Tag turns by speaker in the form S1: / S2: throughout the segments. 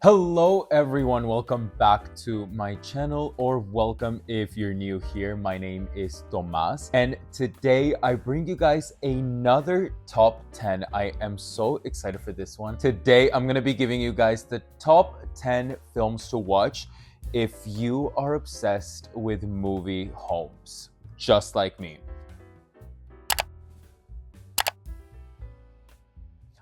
S1: Hello everyone, welcome back to my channel, or welcome if you're new here. My name is Tomas and today I bring you guys another top 10. I am so excited for this one. Today I'm going to be giving you guys the top 10 films to watch if you are obsessed with movie homes, just like me.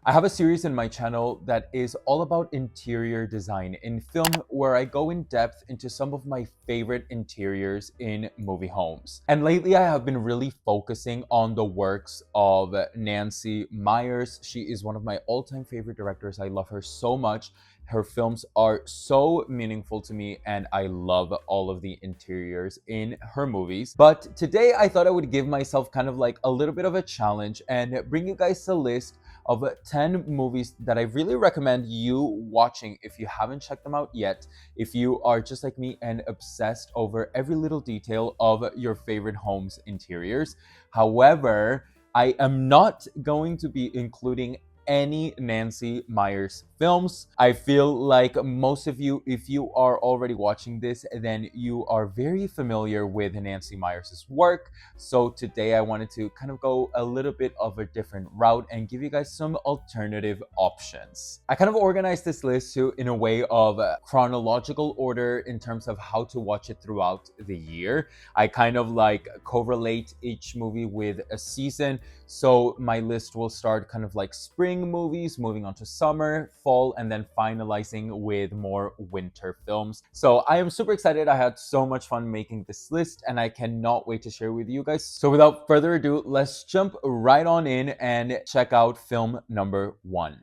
S1: I have a series in my channel that is all about interior design in film, where I go in depth into some of my favorite interiors in movie homes. And lately I have been really focusing on the works of Nancy Meyers. She is one of my all-time favorite directors. I love her so much. Her films are so meaningful to me and I love all of the interiors in her movies. But today I thought I would give myself kind of like a little bit of a challenge and bring you guys a list of 10 movies that I really recommend you watching if you haven't checked them out yet, if you are just like me and obsessed over every little detail of your favorite home's interiors. However, I am not going to be including any Nancy Meyers films. I feel like most of you, if you are already watching this, then you are very familiar with Nancy Meyers' work. So today I wanted to kind of go a little bit of a different route and give you guys some alternative options. I kind of organized this list too in a way of chronological order in terms of how to watch it throughout the year. I kind of like correlate each movie with a season. So my list will start kind of like spring movies, moving on to summer, fall, and then finalizing with more winter films. So I am super excited. I had so much fun making this list and I cannot wait to share with you guys. So without further ado, let's jump right on in and check out film number 1.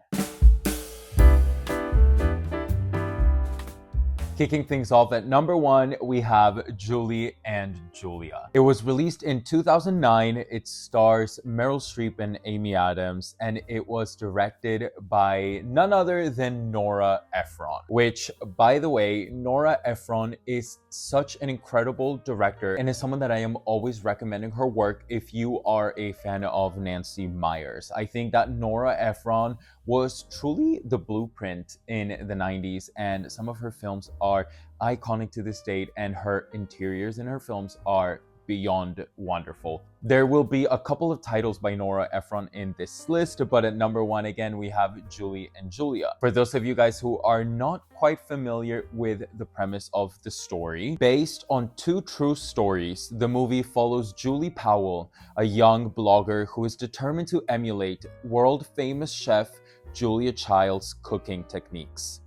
S1: Kicking things off at number 1, we have Julie and Julia. It was released in 2009. It stars Meryl Streep and Amy Adams, and it was directed by none other than Nora Ephron, which, by the way, Nora Ephron is such an incredible director and is someone that I am always recommending her work if you are a fan of Nancy Meyers. I think that Nora Ephron was truly the blueprint in the 90s, and some of her films are iconic to this date, and her interiors in her films are beyond wonderful. There will be a couple of titles by Nora Ephron in this list, but at number 1, again, we have Julie and Julia. For those of you guys who are not quite familiar with the premise of the story, based on 2 true stories, the movie follows Julie Powell, a young blogger who is determined to emulate world-famous chef Julia Child's cooking techniques.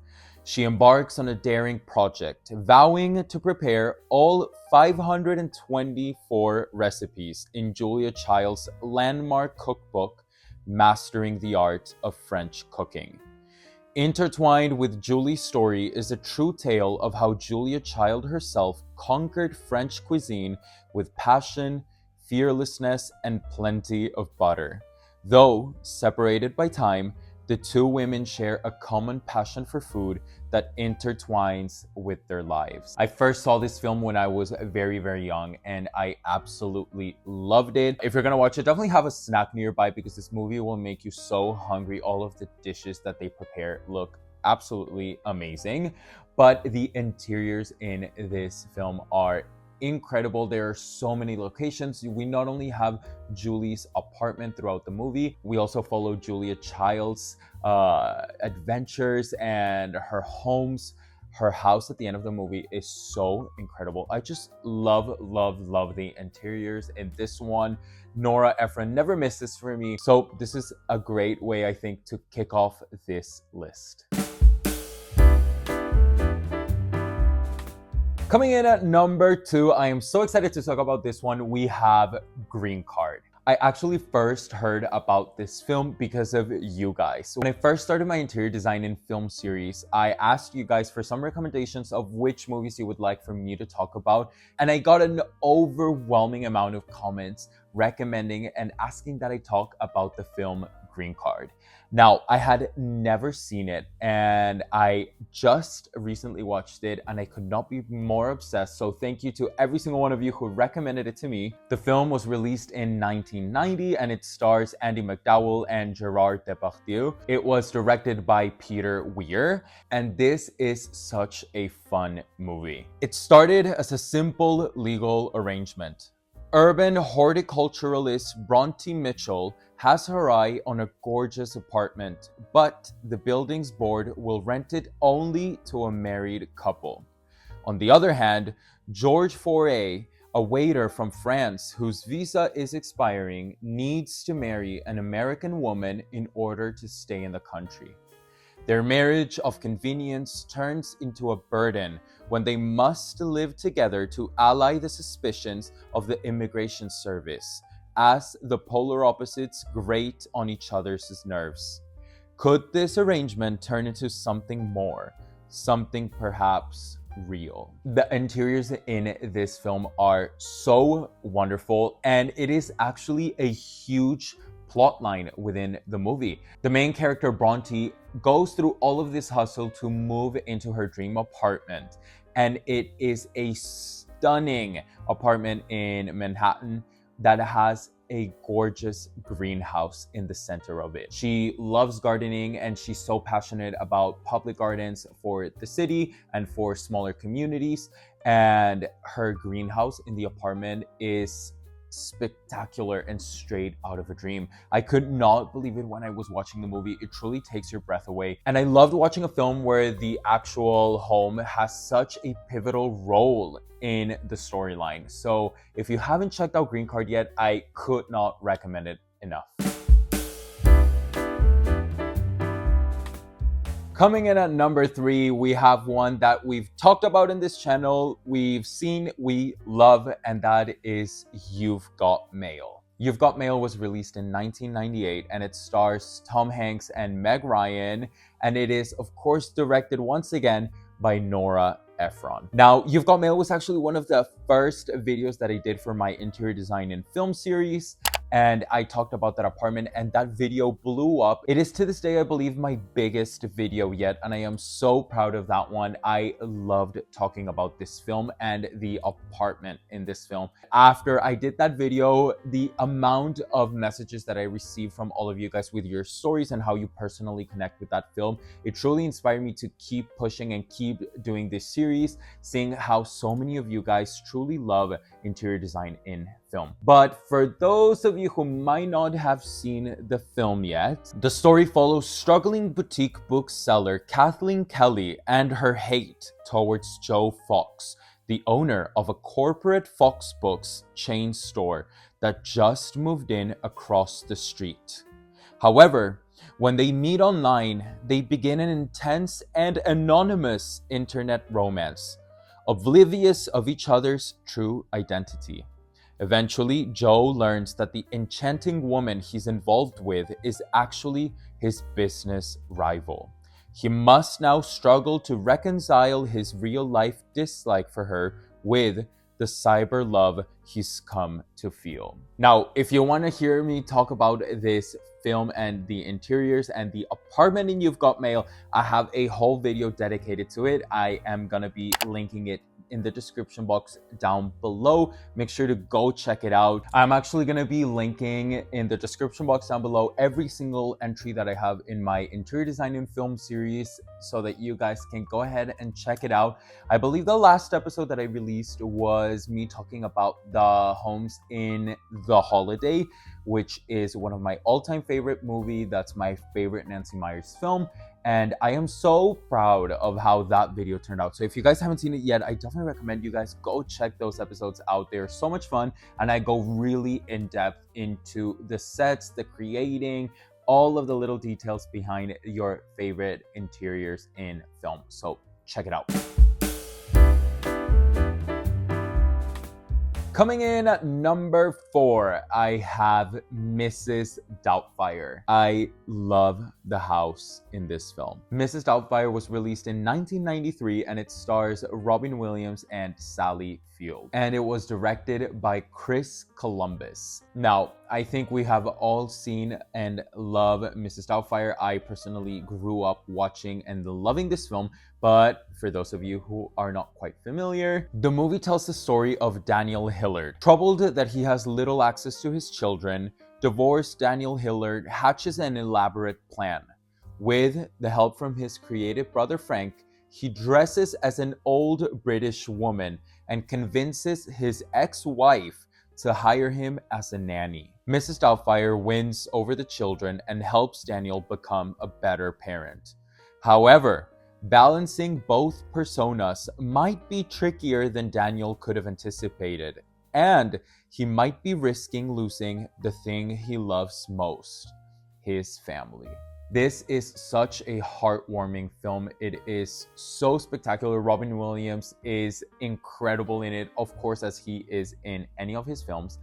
S1: She embarks on a daring project, vowing to prepare all 524 recipes in Julia Child's landmark cookbook, Mastering the Art of French Cooking. Intertwined with Julie's story is a true tale of how Julia Child herself conquered French cuisine with passion, fearlessness, and plenty of butter. Though separated by time, the 2 women share a common passion for food that intertwines with their lives. I first saw this film when I was very, very young, and I absolutely loved it. If you're gonna watch it, definitely have a snack nearby because this movie will make you so hungry. All of the dishes that they prepare look absolutely amazing. But the interiors in this film are incredible. There are so many locations. We not only have Julie's apartment throughout the movie, we also follow Julia Child's adventures and her homes. Her house at the end of the movie is so incredible. I just love the interiors in this one. Nora Ephron never misses for me. So this is a great way, I think, to kick off this list. Coming in at number 2, I am so excited to talk about this one. We have Green Card. I actually first heard about this film because of you guys. When I first started my interior design and film series, I asked you guys for some recommendations of which movies you would like for me to talk about, and I got an overwhelming amount of comments recommending and asking that I talk about the film Green Card. Now, I had never seen it, and I just recently watched it, and I could not be more obsessed. So thank you to every single one of you who recommended it to me. The film was released in 1990, and it stars Andy McDowell and Gerard Depardieu. It was directed by Peter Weir, and this is such a fun movie. It started as a simple legal arrangement. Urban horticulturalist Bronte Mitchell has her eye on a gorgeous apartment, but the building's board will rent it only to a married couple. On the other hand, George Foray, a waiter from France whose visa is expiring, needs to marry an American woman in order to stay in the country. Their marriage of convenience turns into a burden when they must live together to ally the suspicions of the immigration service, as the polar opposites grate on each other's nerves. Could this arrangement turn into something more, something perhaps real? The interiors in this film are so wonderful, and it is actually a huge plotline within the movie. The main character, Bronte, goes through all of this hustle to move into her dream apartment, and it is a stunning apartment in Manhattan that has a gorgeous greenhouse in the center of it. She loves gardening, and she's so passionate about public gardens for the city and for smaller communities, and her greenhouse in the apartment is spectacular and straight out of a dream. I could not believe it when I was watching the movie. It truly takes your breath away. And I loved watching a film where the actual home has such a pivotal role in the storyline. So if you haven't checked out Green Card yet, I could not recommend it enough. Coming in at number 3, we have one that we've talked about in this channel, we've seen, we love, and that is You've Got Mail. You've Got Mail was released in 1998, and it stars Tom Hanks and Meg Ryan, and it is, of course, directed once again by Nora Ephron. Now, You've Got Mail was actually one of the first videos that I did for my interior design in film series, and I talked about that apartment, and that video blew up. It is to this day, I believe, my biggest video yet, and I am so proud of that one. I loved talking about this film and the apartment in this film. After I did that video, the amount of messages that I received from all of you guys with your stories and how you personally connect with that film, it truly inspired me to keep pushing and keep doing this series, seeing how so many of you guys truly love interior design in film. But for those of you who might not have seen the film yet, the story follows struggling boutique bookseller Kathleen Kelly and her hate towards Joe Fox, the owner of a corporate Fox Books chain store that just moved in across the street. However, when they meet online, they begin an intense and anonymous internet romance, oblivious of each other's true identity. Eventually, Joe learns that the enchanting woman he's involved with is actually his business rival. He must now struggle to reconcile his real-life dislike for her with the cyber love he's come to feel. Now, if you want to hear me talk about this film and the interiors and the apartment in You've Got Mail, I have a whole video dedicated to it. I am gonna be linking it in the description box down below. Make sure to go check it out. I'm actually gonna be linking in the description box down below every single entry that I have in my interior design and film series so that you guys can go ahead and check it out. I believe the last episode that I released was me talking about the homes in The Holiday, which is one of my all-time favorite movie. That's my favorite Nancy Meyers film. And I am so proud of how that video turned out. So if you guys haven't seen it yet, I definitely recommend you guys go check those episodes out. They're so much fun. And I go really in depth into the sets, the creating, all of the little details behind your favorite interiors in film. So check it out. Coming in at number 4, I have Mrs. Doubtfire. I love the house in this film. Mrs. Doubtfire was released in 1993, and it stars Robin Williams and Sally Field. And it was directed by Chris Columbus. Now, I think we have all seen and love Mrs. Doubtfire. I personally grew up watching and loving this film, but for those of you who are not quite familiar, the movie tells the story of Daniel Hillard. Troubled that he has little access to his children, divorced Daniel Hillard hatches an elaborate plan. With the help from his creative brother Frank, he dresses as an old British woman and convinces his ex-wife to hire him as a nanny. Mrs. Doubtfire wins over the children and helps Daniel become a better parent. However, balancing both personas might be trickier than Daniel could have anticipated, and he might be risking losing the thing he loves most, his family. This is such a heartwarming film. It is so spectacular. Robin Williams is incredible in it, of course, as he is in any of his films.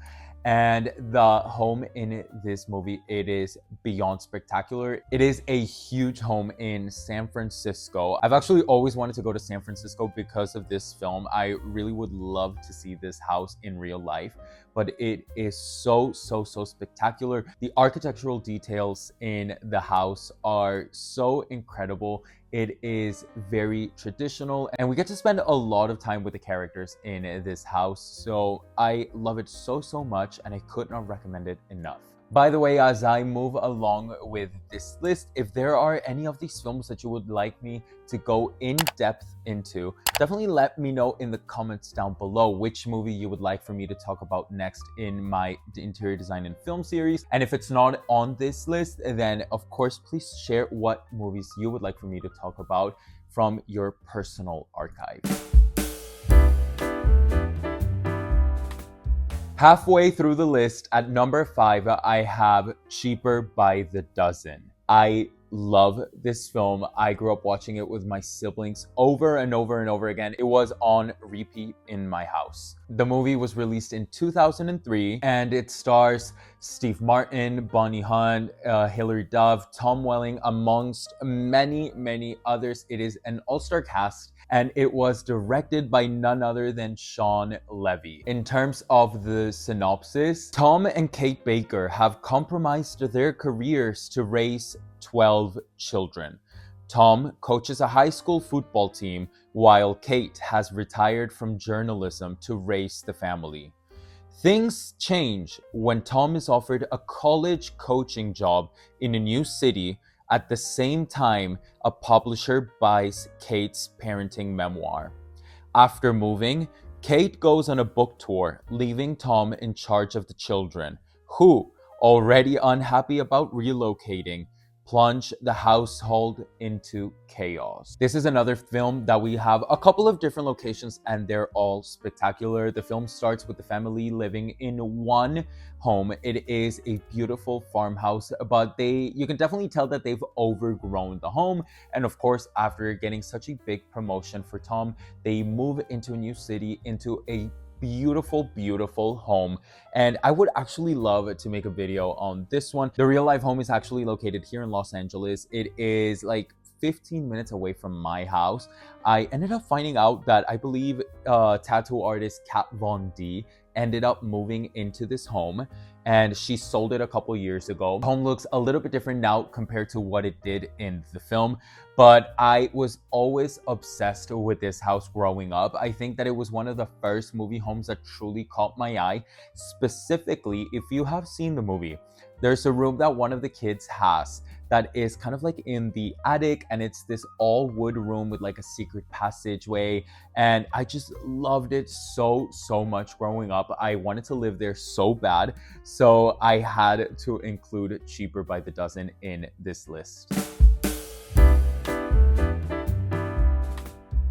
S1: And the home in this movie, it is beyond spectacular. It is a huge home in San Francisco. I've actually always wanted to go to San Francisco because of this film. I really would love to see this house in real life, but it is so spectacular. The architectural details in the house are so incredible. It is very traditional, and we get to spend a lot of time with the characters in this house. So I love it so much, and I could not recommend it enough. By the way, as I move along with this list, if there are any of these films that you would like me to go in depth into, definitely let me know in the comments down below which movie you would like for me to talk about next in my interior design and film series. And if it's not on this list, then of course, please share what movies you would like for me to talk about from your personal archive. Halfway through the list, at number 5, I have Cheaper by the Dozen. I love this film. I grew up watching it with my siblings over and over again. It was on repeat in my house. The movie was released in 2003, and it stars Steve Martin, Bonnie Hunt, Hilary Duff, Tom Welling, amongst many others. It is an all-star cast, and it was directed by none other than Sean Levy. In terms of the synopsis, Tom and Kate Baker have compromised their careers to raise 12 children. Tom coaches a high school football team, while Kate has retired from journalism to raise the family. Things change when Tom is offered a college coaching job in a new city. At the same time, a publisher buys Kate's parenting memoir. After moving, Kate goes on a book tour, leaving Tom in charge of the children, who, already unhappy about relocating, plunge the household into chaos. This is another film that we have a couple of different locations, and they're all spectacular. The film starts with the family living in one home. It is a beautiful farmhouse, but you can definitely tell that they've overgrown the home. And of course, after getting such a big promotion for Tom, they move into a new city, into a beautiful home, and I would actually love to make a video on this one. The real life home is actually located here in Los Angeles. It is like 15 minutes away from my house. I ended up finding out that I believe tattoo artist Kat Von D ended up moving into this home, and she sold it a couple years ago. The home looks a little bit different now compared to what it did in the film, but I was always obsessed with this house growing up. I think that it was one of the first movie homes that truly caught my eye. Specifically, if you have seen the movie, there's a room that one of the kids has that is kind of like in the attic, and it's this all wood room with like a secret passageway, and I just loved it so much growing up. I wanted to live there so bad, so I had to include Cheaper by the Dozen in this list.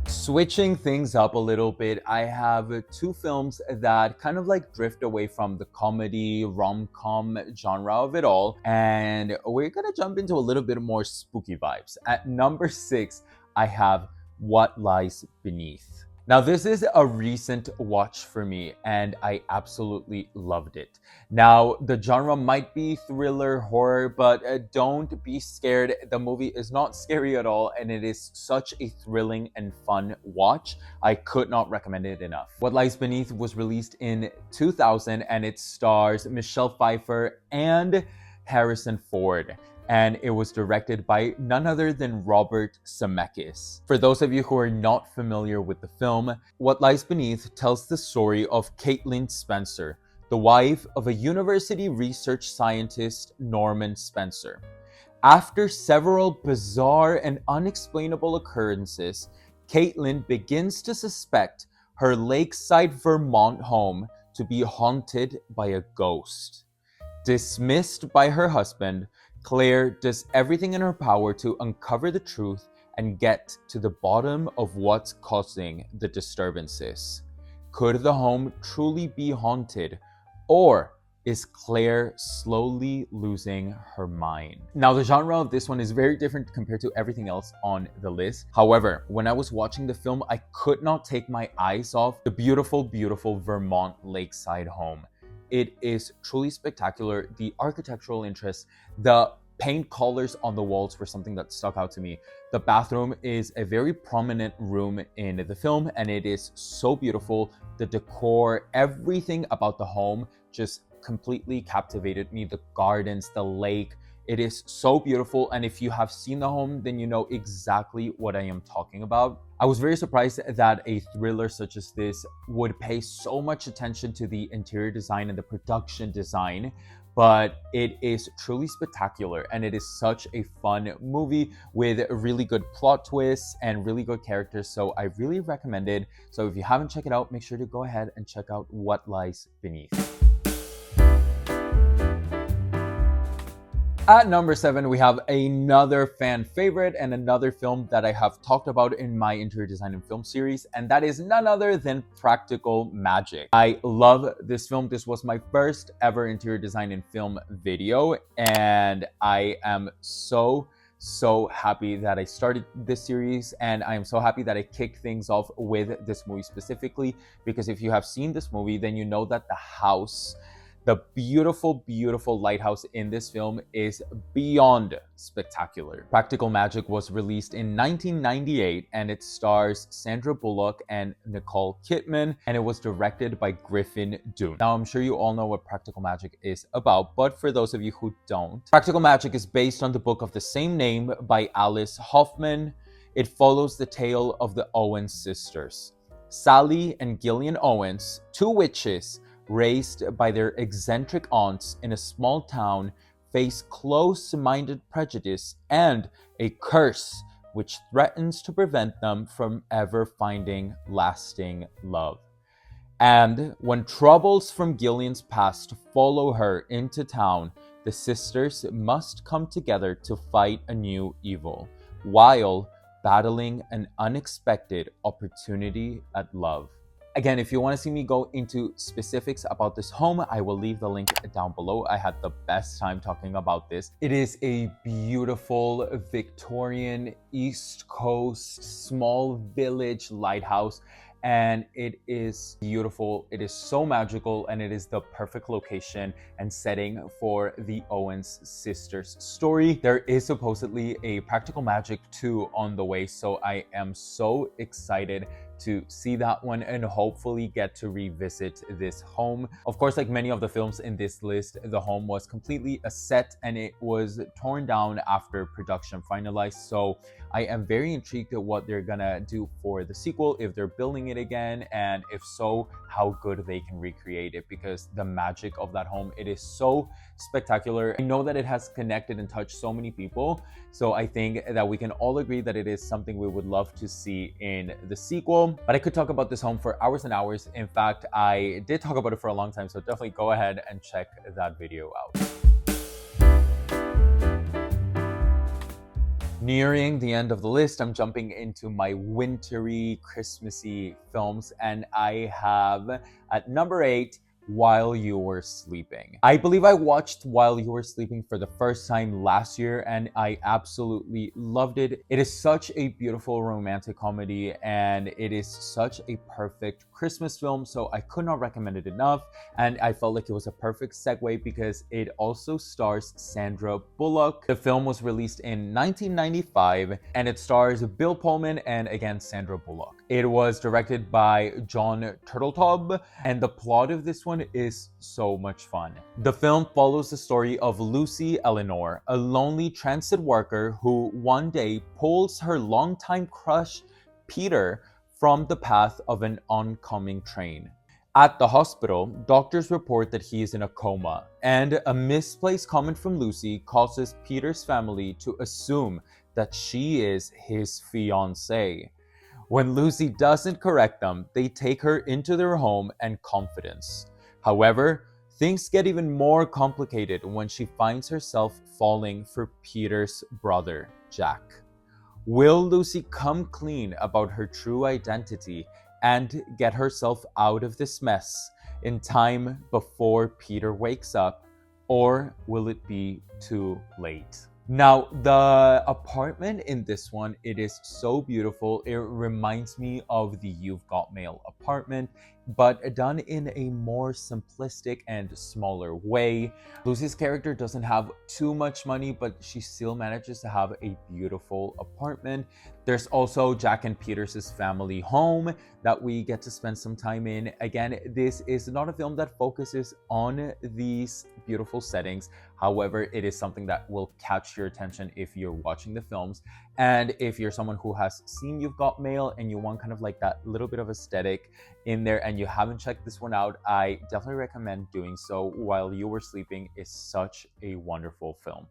S1: Switching things up a little bit, I have 2 films that kind of like drift away from the comedy, rom-com genre of it all, and we're gonna jump into a little bit more spooky vibes. At number 6, I have What Lies Beneath. Now, this is a recent watch for me, and I absolutely loved it. Now, the genre might be thriller, horror, but don't be scared. The movie is not scary at all, and it is such a thrilling and fun watch. I could not recommend it enough. What Lies Beneath was released in 2000, and it stars Michelle Pfeiffer and Harrison Ford, and it was directed by none other than Robert Zemeckis. For those of you who are not familiar with the film, What Lies Beneath tells the story of Caitlin Spencer, the wife of a university research scientist, Norman Spencer. After several bizarre and unexplainable occurrences, Caitlin begins to suspect her lakeside Vermont home to be haunted by a ghost. Dismissed by her husband, Claire does everything in her power to uncover the truth and get to the bottom of what's causing the disturbances. Could the home truly be haunted, or is Claire slowly losing her mind? Now, the genre of this one is very different compared to everything else on the list. However, when I was watching the film, I could not take my eyes off the beautiful, beautiful Vermont lakeside home. It is truly spectacular. The architectural interest, the paint colors on the walls were something that stuck out to me. The bathroom is a very prominent room in the film, and it is so beautiful. The decor, everything about the home just completely captivated me. The gardens, the lake, it is so beautiful. And if you have seen the home, then you know exactly what I am talking about. I was very surprised that a thriller such as this would pay so much attention to the interior design and the production design, but it is truly spectacular, and it is such a fun movie with really good plot twists and really good characters, so I really recommend it. So if you haven't checked it out, make sure to go ahead and check out What Lies Beneath. At number 7, we have another fan favorite and another film that I have talked about in my interior design and film series, and that is none other than Practical Magic. I love this film. This was my first ever interior design and film video, and I am so happy that I started this series, and I am so happy that I kicked things off with this movie specifically, because if you have seen this movie, then you know that the beautiful, beautiful lighthouse in this film is beyond spectacular. Practical Magic was released in 1998, and it stars Sandra Bullock and Nicole Kidman, and it was directed by Griffin Dunne. Now, I'm sure you all know what Practical Magic is about, but for those of you who don't, Practical Magic is based on the book of the same name by Alice Hoffman. It follows the tale of the Owens sisters, Sally and Gillian Owens, two witches raised by their eccentric aunts in a small town, face close-minded prejudice and a curse which threatens to prevent them from ever finding lasting love. And when troubles from Gillian's past follow her into town, the sisters must come together to fight a new evil, while battling an unexpected opportunity at love. Again, if you want to see me go into specifics about this home, I will leave the link down below. I had the best time talking about this. It is a beautiful Victorian East Coast small village lighthouse, and it is beautiful. It is so magical, and it is the perfect location and setting for the Owens sisters story. There is supposedly a Practical Magic 2 on the way, so I am so excited to see that one and hopefully get to revisit this home. Of course, like many of the films in this list, the home was completely a set and it was torn down after production finalized. So I am very intrigued at what they're gonna do for the sequel, if they're building it again, and if so, how good they can recreate it, because the magic of that home, it is so spectacular. I know that it has connected and touched so many people, so I think that we can all agree that it is something we would love to see in the sequel. But I could talk about this home for hours and hours. In fact, I did talk about it for a long time, so definitely go ahead and check that video out. Nearing the end of the list, I'm jumping into my wintry, Christmassy films, and I have at number 8, While You Were Sleeping. I believe I watched While You Were Sleeping for the first time last year and I absolutely loved it. It is such a beautiful romantic comedy and it is such a perfect Christmas film, so I could not recommend it enough. And I felt like it was a perfect segue because it also stars Sandra Bullock. The film was released in 1995 and it stars Bill Pullman and again Sandra Bullock. It was directed by John Turteltaub and the plot of this one is so much fun. The film follows the story of Lucy Eleanor, a lonely transit worker who one day pulls her longtime crush Peter from the path of an oncoming train. At the hospital, doctors report that he is in a coma, and a misplaced comment from Lucy causes Peter's family to assume that she is his fiancée. When Lucy doesn't correct them, they take her into their home and confidence. However, things get even more complicated when she finds herself falling for Peter's brother, Jack. Will Lucy come clean about her true identity and get herself out of this mess in time before Peter wakes up, or will it be too late? Now, the apartment in this one, it is so beautiful. It reminds me of the You've Got Mail apartment, but done in a more simplistic and smaller way. Lucy's character doesn't have too much money, but she still manages to have a beautiful apartment. There's also Jack and Peter's family home that we get to spend some time in. Again, this is not a film that focuses on these beautiful settings. However, it is something that will catch your attention if you're watching the films. And if you're someone who has seen You've Got Mail and you want kind of like that little bit of aesthetic in there and you haven't checked this one out, I definitely recommend doing so. While You Were Sleeping is such a wonderful film.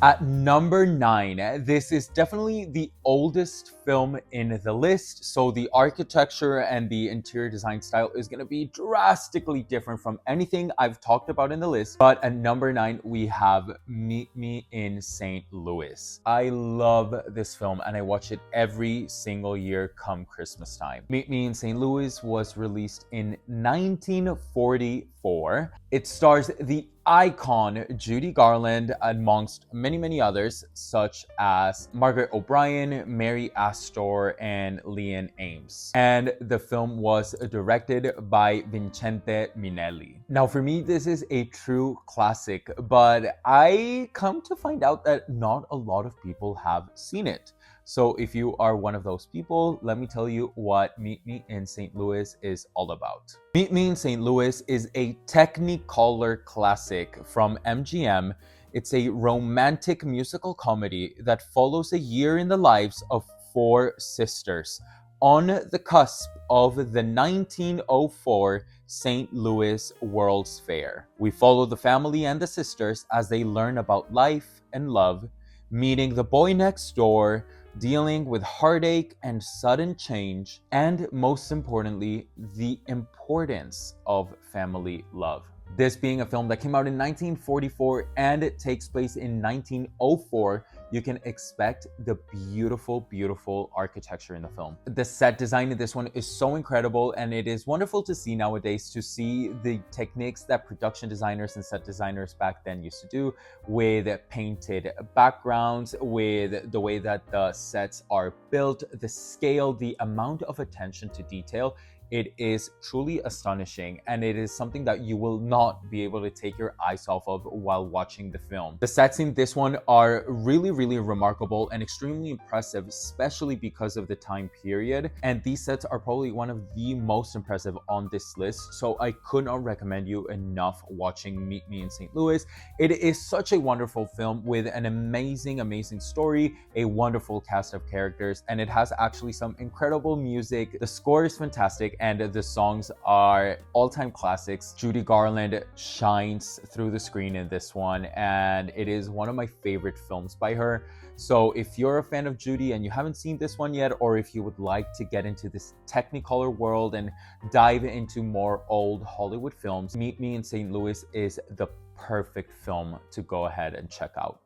S1: At number 9, this is definitely the oldest film in the list, so the architecture and the interior design style is going to be drastically different from anything I've talked about in the list. But at number 9, we have Meet Me in St. Louis. I love this film and I watch it every single year come Christmas time. Meet Me in St. Louis was released in 1944. It stars the icon Judy Garland amongst many others such as Margaret O'Brien, Mary Astor, and Leanne Ames. And the film was directed by Vincente Minnelli. Now for me, this is a true classic, but I come to find out that not a lot of people have seen it. So if you are one of those people, let me tell you what Meet Me in St. Louis is all about. Meet Me in St. Louis is a Technicolor classic from MGM. It's a romantic musical comedy that follows a year in the lives of 4 sisters on the cusp of the 1904 St. Louis World's Fair. We follow the family and the sisters as they learn about life and love, meeting the boy next door, dealing with heartache and sudden change, and most importantly, the importance of family love. This being a film that came out in 1944 and it takes place in 1904, you can expect the beautiful architecture in the film. The set design in this one is so incredible, and it is wonderful to see nowadays, to see the techniques that production designers and set designers back then used to do with painted backgrounds, with the way that the sets are built, the scale, the amount of attention to detail. It is truly astonishing, and it is something that you will not be able to take your eyes off of while watching the film. The sets in this one are really remarkable and extremely impressive, especially because of the time period. And these sets are probably one of the most impressive on this list, so I could not recommend you enough watching Meet Me in St. Louis. It is such a wonderful film with an amazing story, a wonderful cast of characters, and it has actually some incredible music. The score is fantastic, and the songs are all-time classics. Judy Garland shines through the screen in this one, and it is one of my favorite films by her. So if you're a fan of Judy and you haven't seen this one yet, or if you would like to get into this Technicolor world and dive into more old Hollywood films, Meet Me in St. Louis is the perfect film to go ahead and check out.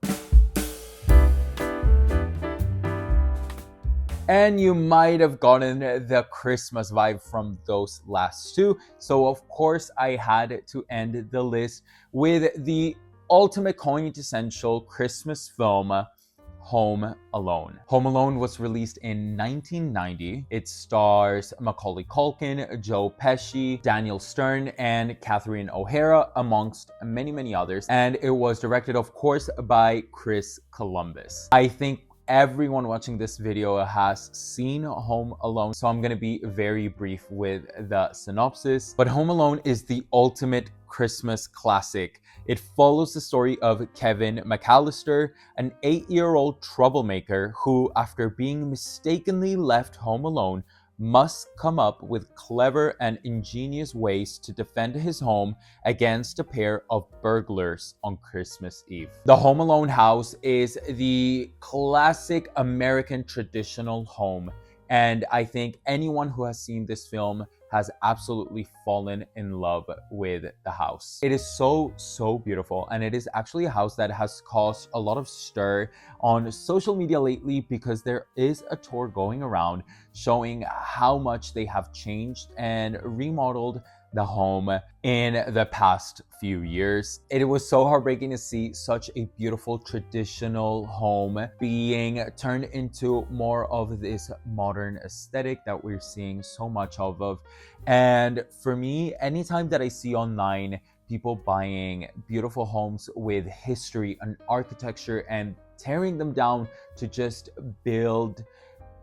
S1: and you might have gotten the Christmas vibe from those last two. So of course I had to end the list with the ultimate quintessential Christmas film, Home Alone. Home Alone was released in 1990. It stars Macaulay Culkin, Joe Pesci, Daniel Stern, and Catherine O'Hara, amongst many, many others. And it was directed, of course, by Chris Columbus. I think everyone watching this video has seen Home Alone, so I'm gonna be very brief with the synopsis. But Home Alone is the ultimate Christmas classic. It follows the story of Kevin McAllister, an 8-year-old troublemaker who, after being mistakenly left home alone, must come up with clever and ingenious ways to defend his home against a pair of burglars on Christmas Eve. The Home Alone house is the classic American traditional home, and I think anyone who has seen this film has absolutely fallen in love with the house. It is so beautiful, and it is actually a house that has caused a lot of stir on social media lately because there is a tour going around showing how much they have changed and remodeled the home in the past few years. It was so heartbreaking to see such a beautiful traditional home being turned into more of this modern aesthetic that we're seeing so much of. And for me, anytime that I see online people buying beautiful homes with history and architecture and tearing them down to just build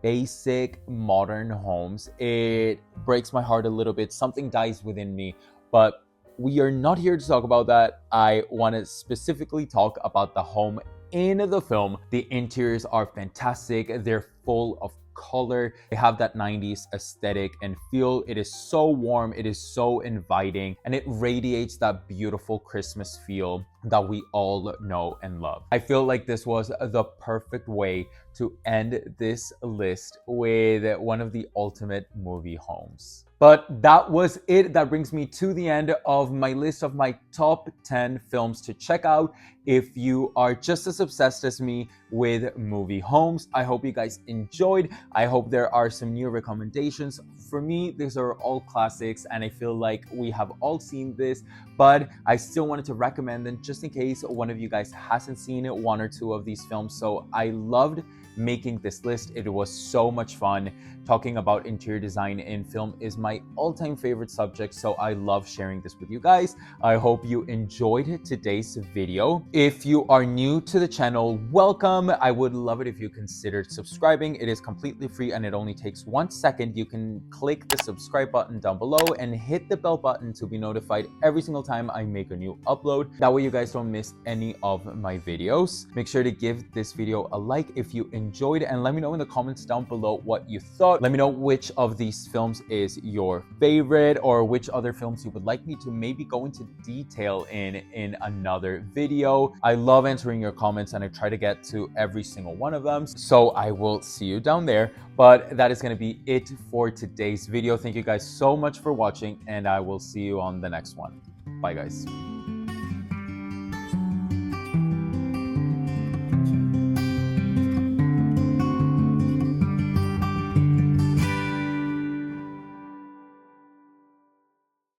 S1: basic modern homes, it breaks my heart a little bit. Something dies within me, but we are not here to talk about that. I want to specifically talk about the home in the film. The interiors are fantastic. They're full of color. They have that 90s aesthetic and feel. It is so warm, it is so inviting, and it radiates that beautiful Christmas feel that we all know and love. I feel like this was the perfect way to end this list with one of the ultimate movie homes. But that was it. That brings me to the end of my list of my top 10 films to check out if you are just as obsessed as me with movie homes. I hope you guys enjoyed. I hope there are some new recommendations. For me, these are all classics, and I feel like we have all seen this, but I still wanted to recommend them just in case one of you guys hasn't seen one or two of these films. So I loved making this list. It was so much fun. Talking about interior design in film is my all-time favorite subject, so I love sharing this with you guys. I hope you enjoyed today's video. If you are new to the channel, welcome. I would love it if you considered subscribing. It is completely free and it only takes 1 second. You can click the subscribe button down below and hit the bell button to be notified every single time I make a new upload. That way you guys don't miss any of my videos. Make sure to give this video a like if you enjoyed, and let me know in the comments down below what you thought. Let me know which of these films is your favorite, or which other films you would like me to maybe go into detail in another video. I love answering your comments and I try to get to every single one of them. So I will see you down there. But that is going to be it for today's video. Thank you guys so much for watching, and I will see you on the next one. Bye guys.